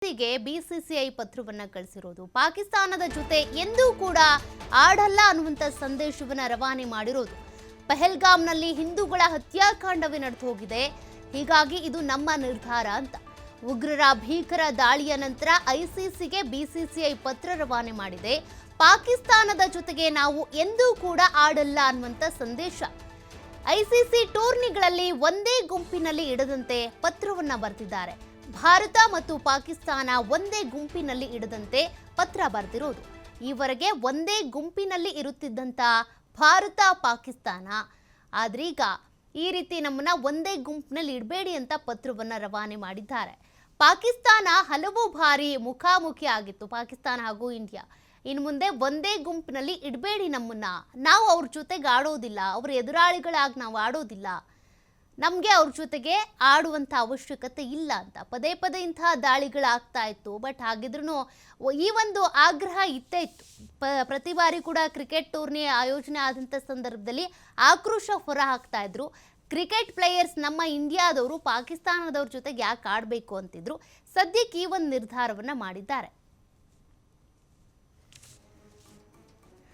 ಗೆ ಬಿಸಿಸಿಐ ಪತ್ರವನ್ನ ಕಳಿಸಿರೋದು ಪಾಕಿಸ್ತಾನದ ಜೊತೆ ಎಂದೂ ಕೂಡ ಆಡಲ್ಲ ಅನ್ನುವಂತ ಸಂದೇಶವನ್ನ ರವಾನೆ ಮಾಡಿರೋದು. ಪಹಲ್ಗಾಮ್ನಲ್ಲಿ ಹಿಂದೂಗಳ ಹತ್ಯಾಕಾಂಡವೇ ನಡೆದು ಹೋಗಿದೆ, ಹೀಗಾಗಿ ಇದು ನಮ್ಮ ನಿರ್ಧಾರ ಅಂತ. ಉಗ್ರರ ಭೀಕರ ದಾಳಿಯ ನಂತರ ಐಸಿಸಿಗೆ ಬಿಸಿಸಿಐ ಪತ್ರ ರವಾನೆ ಮಾಡಿದೆ. ಪಾಕಿಸ್ತಾನದ ಜೊತೆಗೆ ನಾವು ಎಂದೂ ಕೂಡ ಆಡಲ್ಲ ಅನ್ನುವಂತ ಸಂದೇಶ. ಐಸಿಸಿ ಟೂರ್ನಿಗಳಲ್ಲಿ ಒಂದೇ ಗುಂಪಿನಲ್ಲಿ ಇಡದಂತೆ ಪತ್ರವನ್ನ ಬರೆದಿದ್ದಾರೆ. ಭಾರತ ಮತ್ತು ಪಾಕಿಸ್ತಾನ ಒಂದೇ ಗುಂಪಿನಲ್ಲಿ ಇಡದಂತೆ ಪತ್ರ ಬರೆದಿರೋದು. ಈವರೆಗೆ ಒಂದೇ ಗುಂಪಿನಲ್ಲಿ ಇರುತ್ತಿದ್ದಂತ ಭಾರತ ಪಾಕಿಸ್ತಾನ ಆದ್ರೀಗ ಈ ರೀತಿ ನಮ್ಮನ್ನ ಒಂದೇ ಗುಂಪಿನಲ್ಲಿ ಇಡಬೇಡಿ ಅಂತ ಪತ್ರವನ್ನ ರವಾನೆ ಮಾಡಿದ್ದಾರೆ. ಪಾಕಿಸ್ತಾನ ಹಲವು ಬಾರಿ ಮುಖಾಮುಖಿ ಆಗಿತ್ತು, ಪಾಕಿಸ್ತಾನ ಹಾಗೂ ಇಂಡಿಯಾ. ಇನ್ನು ಮುಂದೆ ಒಂದೇ ಗುಂಪಿನಲ್ಲಿ ಇಡಬೇಡಿ ನಮ್ಮನ್ನ, ನಾವು ಅವ್ರ ಜೊತೆಗೆ ಆಡೋದಿಲ್ಲ, ಅವ್ರ ಎದುರಾಳಿಗಳಾಗಿ ನಾವು ಆಡೋದಿಲ್ಲ, ನಮಗೆ ಅವ್ರ ಜೊತೆಗೆ ಆಡುವಂಥ ಅವಶ್ಯಕತೆ ಇಲ್ಲ ಅಂತ ಪದೇ ಪದೇ ಇಂತಹ ದಾಳಿಗಳಾಗ್ತಾ ಇತ್ತು. ಬಟ್ ಹಾಗಿದ್ರೂ ಈ ಒಂದು ಆಗ್ರಹ ಇತ್ತೇ ಇತ್ತು. ಪ್ರತಿ ಬಾರಿ ಕೂಡ ಕ್ರಿಕೆಟ್ ಟೂರ್ನಿ ಆಯೋಜನೆ ಆದಂಥ ಸಂದರ್ಭದಲ್ಲಿ ಆಕ್ರೋಶ ಹೊರ ಹಾಕ್ತಾ ಇದ್ರು. ಕ್ರಿಕೆಟ್ ಪ್ಲೇಯರ್ಸ್ ನಮ್ಮ ಇಂಡಿಯಾದವರು ಪಾಕಿಸ್ತಾನದವ್ರ ಜೊತೆಗೆ ಯಾಕೆ ಆಡಬೇಕು ಅಂತಿದ್ರು. ಸದ್ಯಕ್ಕೆ ಈ ಒಂದು ನಿರ್ಧಾರವನ್ನು ಮಾಡಿದ್ದಾರೆ.